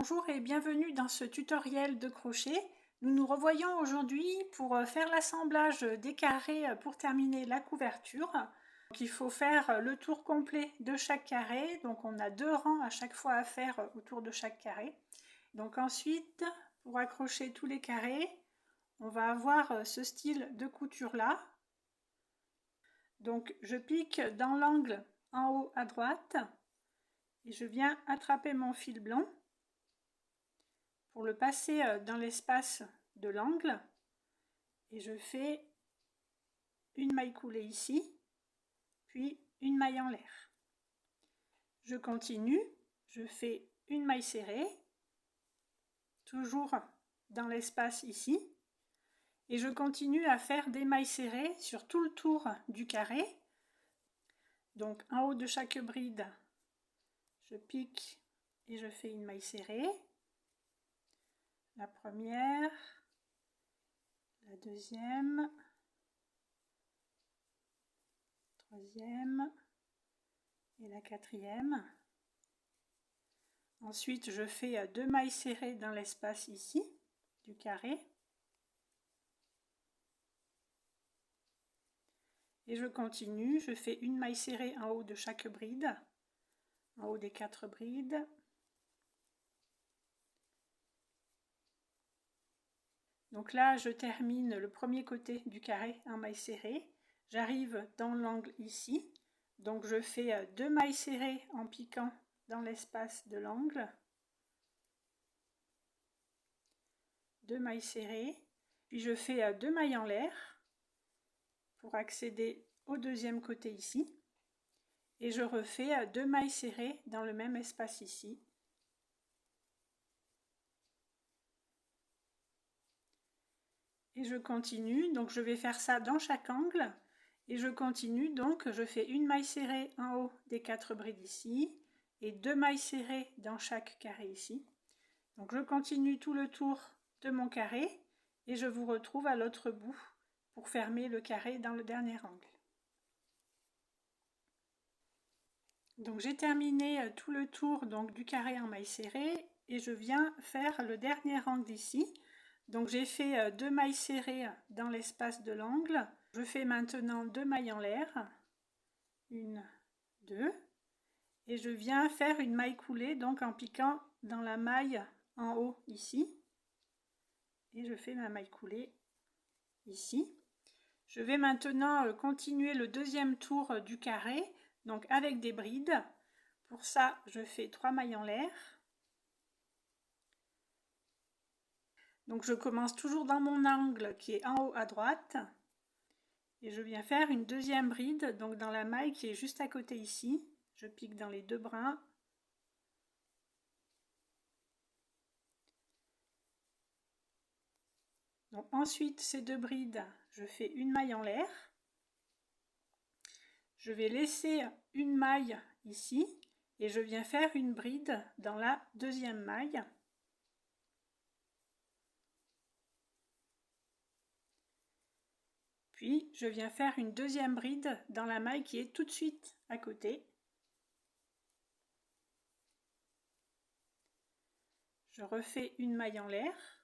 Bonjour et bienvenue dans ce tutoriel de crochet. Nous nous revoyons aujourd'hui pour faire l'assemblage des carrés pour terminer la couverture. Donc, il faut faire le tour complet de chaque carré, donc on a 2 rangs à chaque fois à faire autour de chaque carré. Donc ensuite, pour accrocher tous les carrés, on va avoir ce style de couture là. Donc je pique dans l'angle en haut à droite et je viens attraper mon fil blanc pour le passer dans l'espace de l'angle et je fais une maille coulée ici, puis une maille en l'air. Je continue, je fais une maille serrée, toujours dans l'espace ici, et je continue à faire des mailles serrées sur tout le tour du carré. Donc en haut de chaque bride, je pique et je fais une maille serrée. La première, la deuxième, troisième et la quatrième. Ensuite, je fais 2 mailles serrées dans l'espace ici du carré. Et je continue, je fais une maille serrée en haut de chaque bride, en haut des 4 brides. Donc là, je termine le premier côté du carré en maille serrée. J'arrive dans l'angle ici. Donc je fais 2 mailles serrées en piquant dans l'espace de l'angle. 2 mailles serrées. Puis je fais 2 mailles en l'air pour accéder au deuxième côté ici. Et je refais 2 mailles serrées dans le même espace ici. Et je continue, donc je vais faire ça dans chaque angle. Et je continue, donc je fais une maille serrée en haut des 4 brides ici. Et 2 mailles serrées dans chaque carré ici. Donc je continue tout le tour de mon carré. Et je vous retrouve à l'autre bout pour fermer le carré dans le dernier angle. Donc j'ai terminé tout le tour donc, du carré en maille serrée et je viens faire le dernier angle ici. Donc j'ai fait 2 mailles serrées dans l'espace de l'angle. Je fais maintenant 2 mailles en l'air. 1, 2. Et je viens faire une maille coulée donc en piquant dans la maille en haut ici. Et je fais ma maille coulée ici. Je vais maintenant continuer le deuxième tour du carré, donc avec des brides. Pour ça, je fais 3 mailles en l'air. Donc je commence toujours dans mon angle qui est en haut à droite. Et je viens faire une deuxième bride, donc dans la maille qui est juste à côté ici. Je pique dans les 2 brins. Donc ensuite, ces 2 brides, je fais une maille en l'air. Je vais laisser une maille ici et je viens faire une bride dans la deuxième maille. Puis je viens faire une deuxième bride dans la maille qui est tout de suite à côté. Je refais une maille en l'air.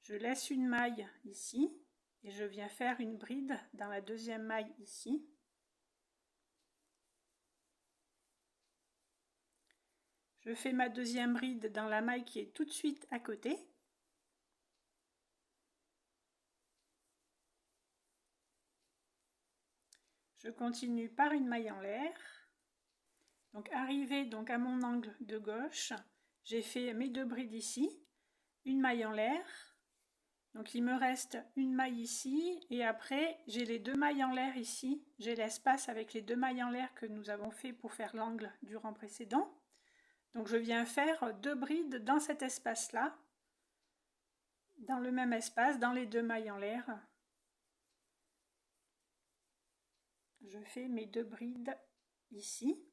Je laisse une maille ici et je viens faire une bride dans la deuxième maille ici. Je fais ma deuxième bride dans la maille qui est tout de suite à côté. Je continue par une maille en l'air. Donc arrivé donc à mon angle de gauche, j'ai fait mes 2 brides ici, une maille en l'air. Donc il me reste une maille ici et après j'ai les 2 mailles en l'air ici. J'ai l'espace avec les 2 mailles en l'air que nous avons fait pour faire l'angle du rang précédent. Donc je viens faire 2 brides dans cet espace-là, dans le même espace, dans les 2 mailles en l'air. Je fais mes 2 brides ici.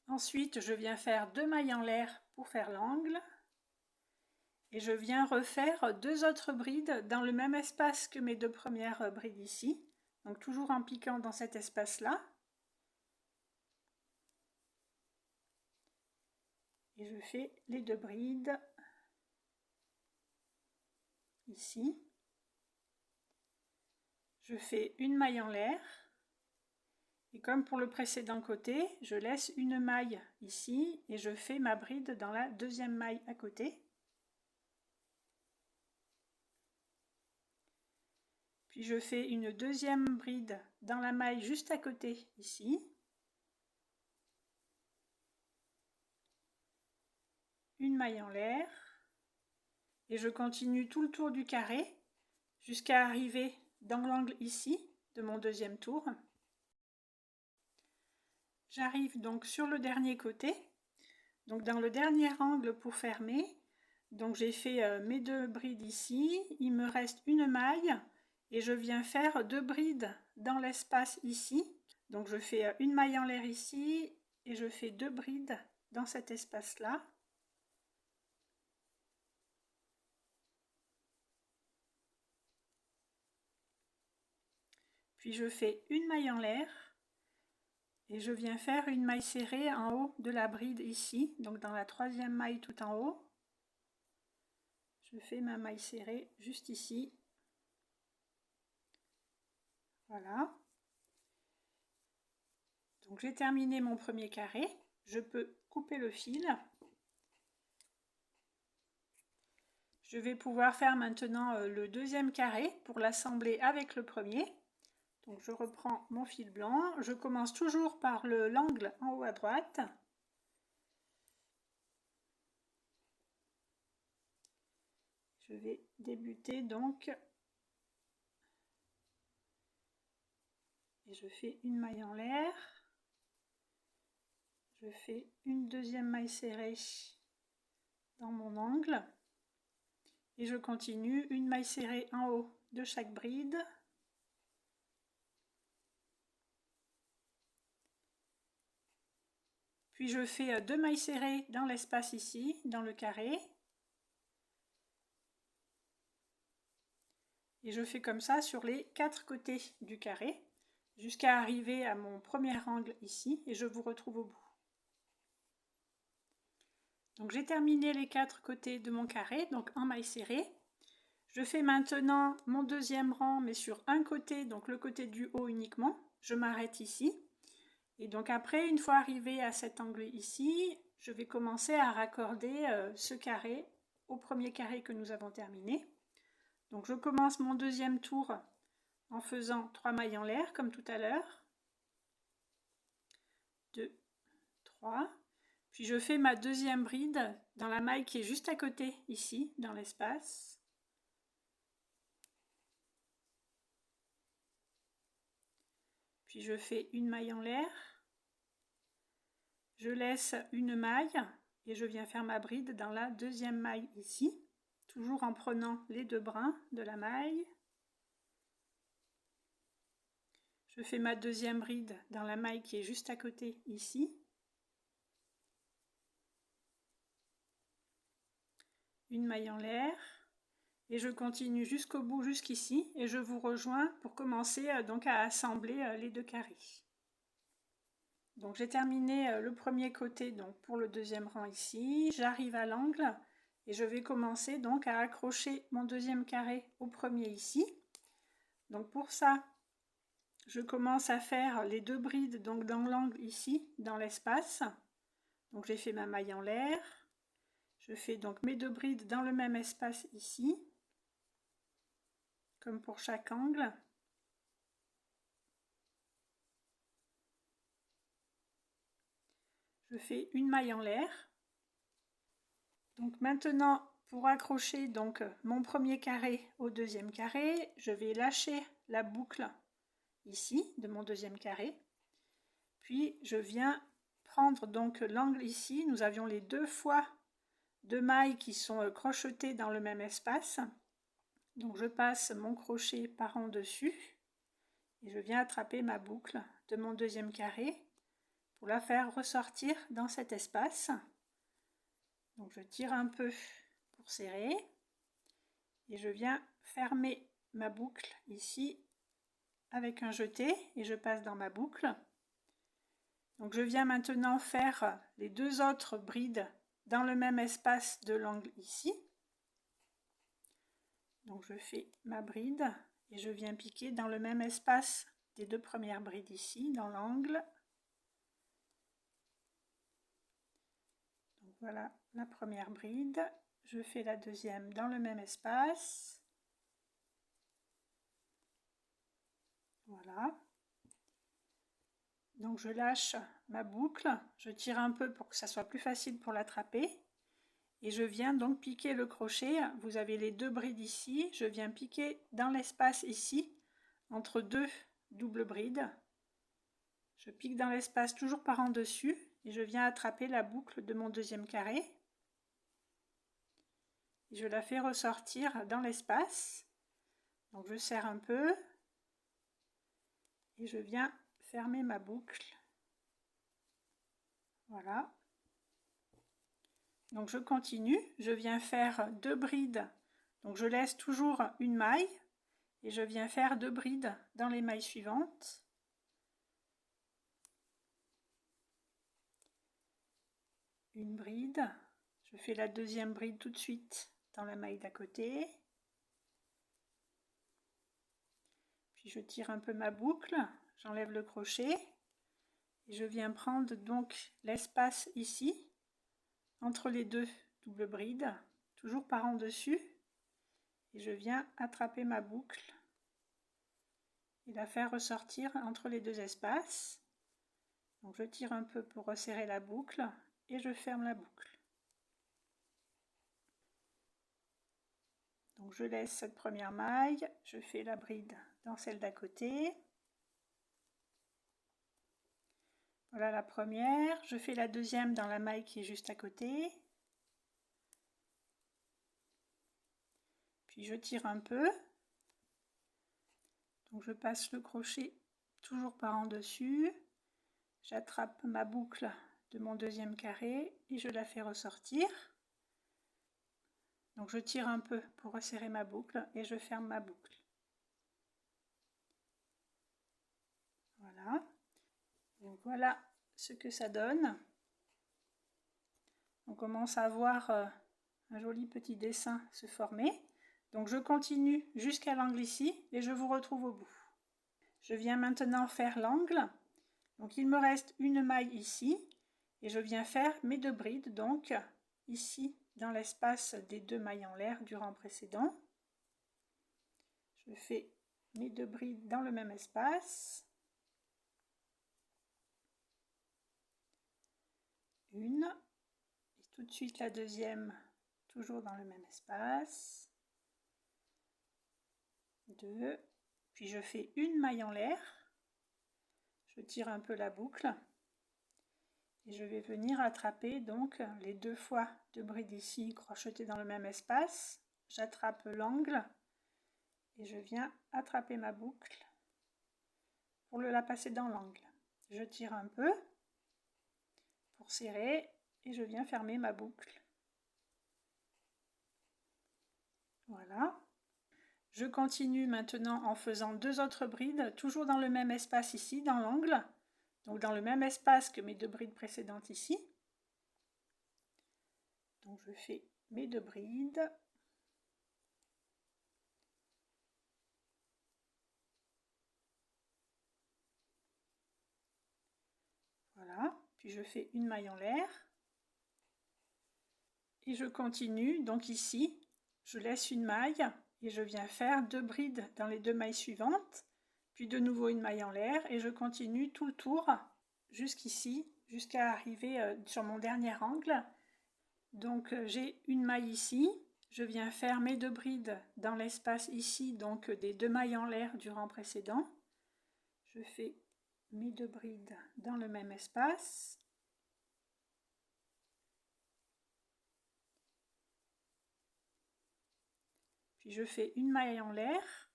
Ensuite, je viens faire 2 mailles en l'air pour faire l'angle. Et je viens refaire 2 autres brides dans le même espace que mes 2 premières brides ici. Donc toujours en piquant dans cet espace-là. et je fais les 2 brides ici. Je fais une maille en l'air et comme pour le précédent côté, je laisse une maille ici et je fais ma bride dans la deuxième maille à côté. Puis je fais une deuxième bride dans la maille juste à côté ici. Une maille en l'air et je continue tout le tour du carré jusqu'à arriver dans l'angle ici de mon deuxième tour. J'arrive donc sur le dernier côté, donc dans le dernier angle pour fermer. Donc j'ai fait mes 2 brides ici, il me reste une maille et je viens faire 2 brides dans l'espace ici. Donc je fais une maille en l'air ici et je fais 2 brides dans cet espace là. Puis je fais une maille en l'air et je viens faire une maille serrée en haut de la bride ici, donc dans la troisième maille tout en haut. Je fais ma maille serrée juste ici. Voilà. Donc j'ai terminé mon premier carré. Je peux couper le fil. Je vais pouvoir faire maintenant le deuxième carré pour l'assembler avec le premier. Donc je reprends mon fil blanc. Je commence toujours par l'angle en haut à droite. Je vais débuter donc. Et je fais une maille en l'air. Je fais une deuxième maille serrée dans mon angle. Et je continue une maille serrée en haut de chaque bride. Puis je fais 2 mailles serrées dans l'espace ici, dans le carré. Et je fais comme ça sur les 4 côtés du carré, jusqu'à arriver à mon premier angle ici, et je vous retrouve au bout. Donc j'ai terminé les 4 côtés de mon carré, donc en maille serrée. Je fais maintenant mon deuxième rang, mais sur un côté, donc le côté du haut uniquement. Je m'arrête ici. Et donc après, une fois arrivé à cet angle ici, je vais commencer à raccorder ce carré au premier carré que nous avons terminé. Donc je commence mon deuxième tour en faisant 3 mailles en l'air comme tout à l'heure. 2, 3. Puis je fais ma deuxième bride dans la maille qui est juste à côté ici, dans l'espace. Puis je fais une maille en l'air. Je laisse une maille et je viens faire ma bride dans la deuxième maille ici, toujours en prenant les 2 brins de la maille. Je fais ma deuxième bride dans la maille qui est juste à côté ici. Une maille en l'air et je continue jusqu'au bout, jusqu'ici, et je vous rejoins pour commencer donc à assembler les 2 carrés. Donc j'ai terminé le premier côté donc pour le deuxième rang ici, j'arrive à l'angle et je vais commencer donc à accrocher mon deuxième carré au premier ici. Donc pour ça, je commence à faire les 2 brides donc dans l'angle ici, dans l'espace. Donc j'ai fait ma maille en l'air, je fais donc mes 2 brides dans le même espace ici, comme pour chaque angle. Je fais une maille en l'air. Donc maintenant, pour accrocher donc mon premier carré au deuxième carré, je vais lâcher la boucle ici de mon deuxième carré. Puis je viens prendre donc l'angle ici. Nous avions les 2 fois 2 mailles qui sont crochetées dans le même espace. Donc je passe mon crochet par en dessus et je viens attraper ma boucle de mon deuxième carré pour la faire ressortir dans cet espace. Donc je tire un peu pour serrer et je viens fermer ma boucle ici avec un jeté et je passe dans ma boucle. Donc je viens maintenant faire les 2 autres brides dans le même espace de l'angle ici. Donc je fais ma bride et je viens piquer dans le même espace des deux premières brides ici, dans l'angle. Donc voilà la première bride. Je fais la deuxième dans le même espace. Voilà. Donc je lâche ma boucle, je tire un peu pour que ça soit plus facile pour l'attraper. Et je viens donc piquer le crochet. Vous avez les deux brides ici. Je viens piquer dans l'espace ici, entre deux doubles brides. Je pique dans l'espace toujours par en dessus et je viens attraper la boucle de mon deuxième carré. Et je la fais ressortir dans l'espace. Donc je serre un peu et je viens fermer ma boucle. Voilà. Donc je continue, je viens faire deux brides. Donc je laisse toujours une maille et je viens faire deux brides dans les mailles suivantes. Une bride, je fais la deuxième bride tout de suite dans la maille d'à côté. Puis je tire un peu ma boucle, j'enlève le crochet et je viens prendre donc l'espace ici entre les deux doubles brides, toujours par en dessus, et je viens attraper ma boucle et la faire ressortir entre les deux espaces. Donc je tire un peu pour resserrer la boucle et je ferme la boucle. Donc je laisse cette première maille, je fais la bride dans celle d'à côté. Voilà la première, je fais la deuxième dans la maille qui est juste à côté. Puis je tire un peu. Donc je passe le crochet toujours par en dessus. J'attrape ma boucle de mon deuxième carré et je la fais ressortir. Donc je tire un peu pour resserrer ma boucle et je ferme ma boucle. Voilà. Donc voilà ce que ça donne. On commence à voir un joli petit dessin se former. Donc je continue jusqu'à l'angle ici et je vous retrouve au bout. Je viens maintenant faire l'angle. Donc il me reste une maille ici et je viens faire mes deux brides donc ici dans l'espace des deux mailles en l'air du rang précédent. Je fais mes deux brides dans le même espace. Une et tout de suite la deuxième toujours dans le même espace. Deux, puis je fais une maille en l'air. Je tire un peu la boucle et je vais venir attraper donc les deux fois deux brides ici crochetées dans le même espace. J'attrape l'angle et je viens attraper ma boucle pour la passer dans l'angle. Je tire un peu pour serrer et je viens fermer ma boucle. Voilà. Je continue maintenant en faisant deux autres brides, toujours dans le même espace ici, dans l'angle. Donc dans le même espace que mes deux brides précédentes ici. Donc je fais mes deux brides. Voilà, puis je fais une maille en l'air. Et je continue, donc ici, je laisse une maille et je viens faire deux brides dans les deux mailles suivantes. Puis de nouveau une maille en l'air et je continue tout le tour jusqu'ici, jusqu'à arriver sur mon dernier angle. Donc j'ai une maille ici, je viens faire mes deux brides dans l'espace ici, donc des deux mailles en l'air du rang précédent. Je fais mes deux brides dans le même espace. Puis je fais une maille en l'air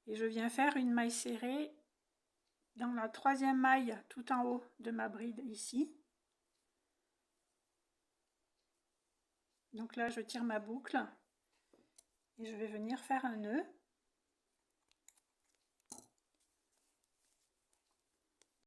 et je viens faire une maille serrée dans la troisième maille tout en haut de ma bride ici. Donc là je tire ma boucle et je vais venir faire un nœud.